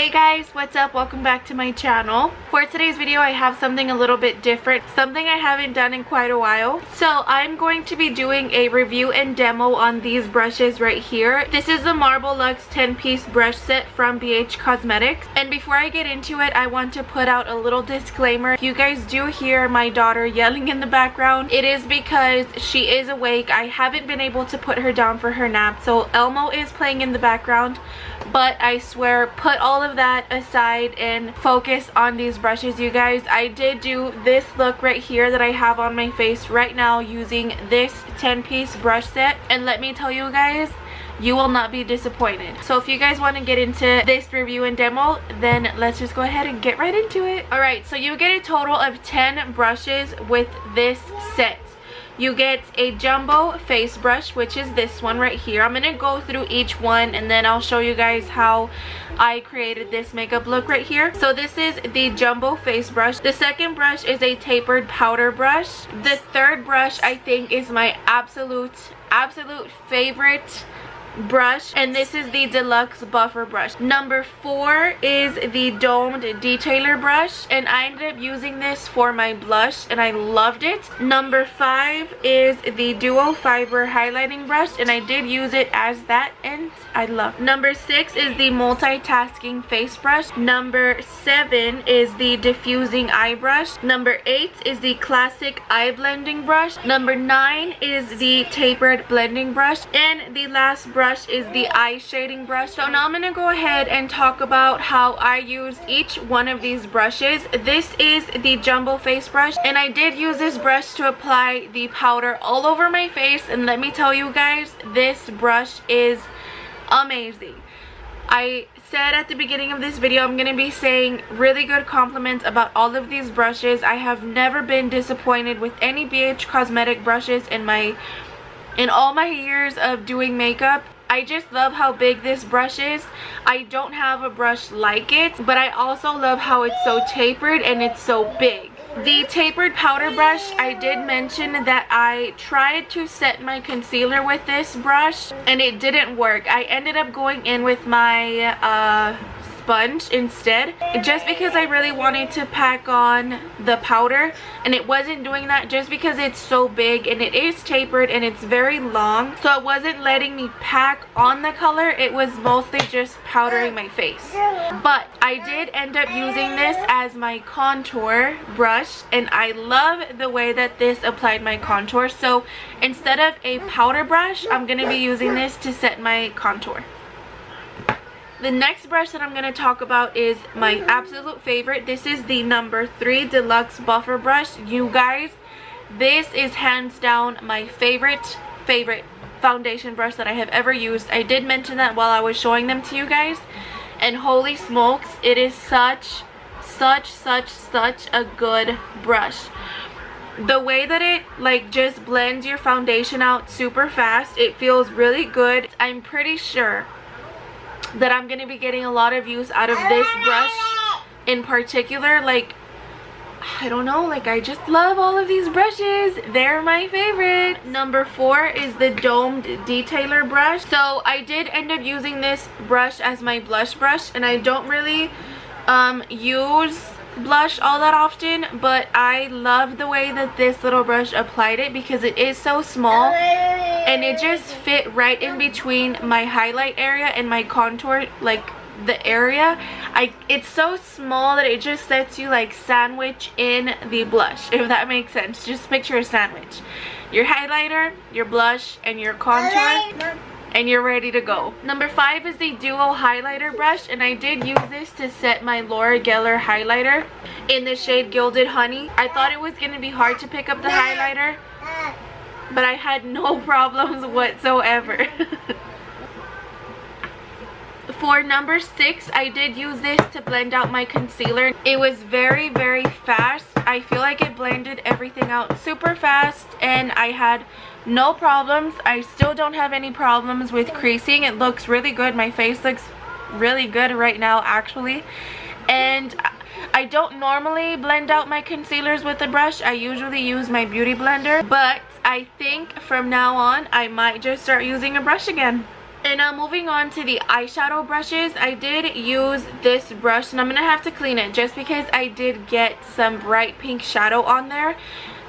Hey guys, what's up? Welcome back to my channel. For today's video I have something a little bit different, something I haven't done in quite a while. So I'm going to be doing a review and demo on these brushes right here. This is the Marble Luxe 10-piece brush set from BH Cosmetics. And before I get into it, I want to put out a little disclaimer. If you guys do hear my daughter yelling in the background, it is because she is awake. I haven't been able to put her down for her nap, so Elmo is playing in the background. But I swear, put all of that aside and focus on these brushes, you guys. I did do this look right here that I have on my face right now using this 10-piece brush set, and let me tell you guys, you will not be disappointed. So if you guys want to get into this review and demo, then let's just go ahead and get right into it. Alright, so you get a total of 10 brushes with this set. You get a jumbo face brush, which is this one right here. I'm gonna go through each one and then I'll show you guys how I created this makeup look right here. So this is the jumbo face brush. The second brush is a tapered powder brush. The third brush I think is my absolute favorite brush, and this is the Deluxe buffer brush. Number 4 is the domed detailer brush, and I ended up using this for my blush and I loved it. Number 5 is the duo fiber highlighting brush, and I did use it as that and I love it. Number 6 is the multitasking face brush. Number 7 is the diffusing eye brush. Number 8 is the classic eye blending brush. Number 9 is the tapered blending brush, and the last brush is the eye shading brush. So now I'm gonna go ahead and talk about how I use each one of these brushes. This is the jumbo face brush, and I did use this brush to apply the powder all over my face, and let me tell you guys, this brush is amazing. I said at the beginning of this video I'm gonna be saying really good compliments about all of these brushes. I have never been disappointed with any BH Cosmetic brushes in all my years of doing makeup. I just love how big this brush is. I don't have a brush like it, but I also love how it's so tapered and it's so big. The tapered powder brush, I did mention that I tried to set my concealer with this brush and it didn't work. I ended up going in with my sponge instead, just because I really wanted to pack on the powder, and it wasn't doing that just because it's so big and it is tapered and it's very long, so it wasn't letting me pack on the color. It was mostly just powdering my face. But I did end up using this as my contour brush, and I love the way that this applied my contour. So instead of a powder brush, I'm going to be using this to set my contour. The next brush that I'm going to talk about is my absolute favorite. This is the number 3 Deluxe Buffer Brush. You guys, this is hands down my favorite foundation brush that I have ever used. I did mention that while I was showing them to you guys, and holy smokes, it is such a good brush. The way that it like just blends your foundation out super fast, it feels really good. I'm pretty sure that I'm going to be getting a lot of use out of this brush in particular. Like, I don't know, like I just love all of these brushes. They're my favorite. Number 4 is the domed detailer brush. So I did end up using this brush as my blush brush, and I don't really use blush all that often, but I love the way that this little brush applied it because it is so small and it just fit right in between my highlight area and my contour, like the area. It's so small that it just lets you like sandwich in the blush, if that makes sense. Just picture a sandwich, your highlighter, your blush, and your contour, and you're ready to go. Number 5 is the duo highlighter brush, and I did use this to set my Laura Geller highlighter in the shade Gilded Honey. I thought it was going to be hard to pick up the highlighter, but I had no problems whatsoever. For number 6, I did use this to blend out my concealer. It was very fast. I feel like it blended everything out super fast and I had no problems. I still don't have any problems with creasing. It looks really good. My face looks really good right now actually. And I don't normally blend out my concealers with a brush. I usually use my beauty blender, but I think from now on I might just start using a brush again. And now moving on to the eyeshadow brushes, I did use this brush, and I'm gonna have to clean it just because I did get some bright pink shadow on there.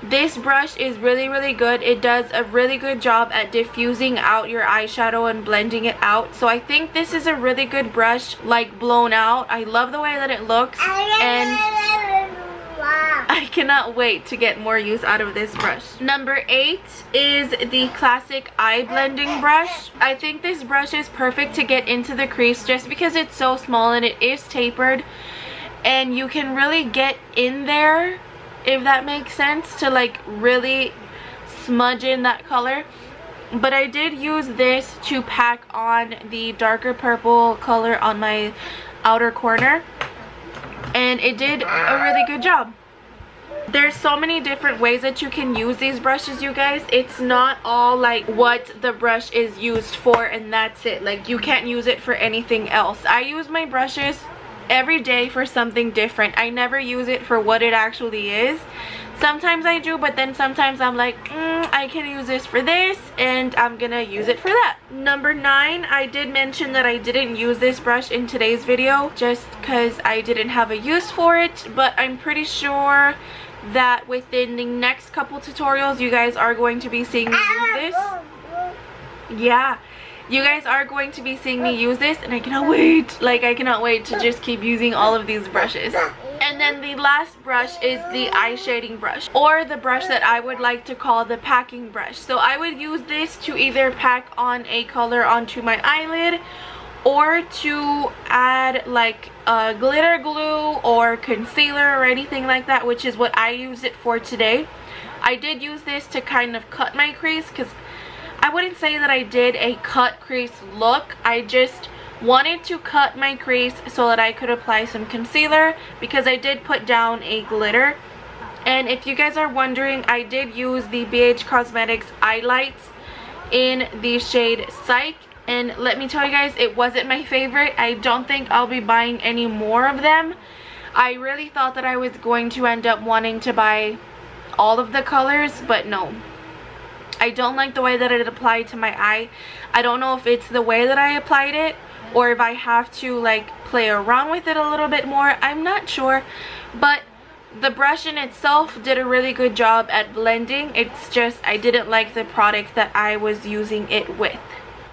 This brush is really good. It does a really good job at diffusing out your eyeshadow and blending it out. So I think this is a really good brush, like blown out. I love the way that it looks, and I cannot wait to get more use out of this brush. Number 8 is the classic eye blending brush. I think this brush is perfect to get into the crease just because it's so small and it is tapered, and you can really get in there, if that makes sense, to like really smudge in that color. But I did use this to pack on the darker purple color on my outer corner, and it did a really good job. There's so many different ways that you can use these brushes, you guys. It's not all like what the brush is used for and that's it. Like, you can't use it for anything else. I use my brushes every day for something different. I never use it for what it actually is. Sometimes I do, but then sometimes I'm like, I can use this for this, and I'm gonna use it for that. Number 9, I did mention that I didn't use this brush in today's video just because I didn't have a use for it, but I'm pretty sure that within the next couple tutorials you guys are going to be seeing me use this. Yeah, you guys are going to be seeing me use this, and I cannot wait. Like, I cannot wait to just keep using all of these brushes. And then the last brush is the eye shading brush, or the brush that I would like to call the packing brush. So I would use this to either pack on a color onto my eyelid, or to add like glitter glue or concealer or anything like that, which is what I use it for today. I did use this to kind of cut my crease, because I wouldn't say that I did a cut crease look. I just wanted to cut my crease so that I could apply some concealer, because I did put down a glitter. And if you guys are wondering, I did use the BH Cosmetics eye lights in the shade Psych, and let me tell you guys, it wasn't my favorite. I don't think I'll be buying any more of them. I really thought that I was going to end up wanting to buy all of the colors, but no. I don't like the way that it applied to my eye. I don't know if it's the way that I applied it, or if I have to like play around with it a little bit more. I'm not sure, but the brush in itself did a really good job at blending. It's just I didn't like the product that I was using it with.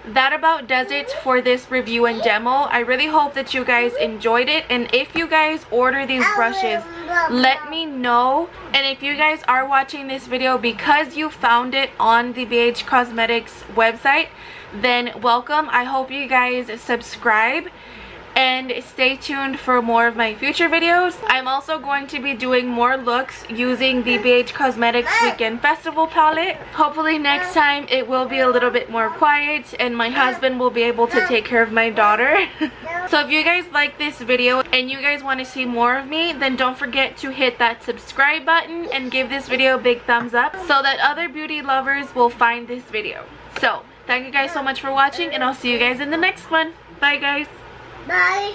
That about does it for this review and demo. I really hope that you guys enjoyed it, and if you guys order these brushes, let me know. And if you guys are watching this video because you found it on the BH Cosmetics website, then welcome. I hope you guys subscribe and stay tuned for more of my future videos. I'm also going to be doing more looks using the BH Cosmetics Weekend Festival palette. Hopefully next time it will be a little bit more quiet and my husband will be able to take care of my daughter. So if you guys like this video and you guys want to see more of me, then don't forget to hit that subscribe button and give this video a big thumbs up so that other beauty lovers will find this video. So thank you guys so much for watching, and I'll see you guys in the next one. Bye guys. Bye.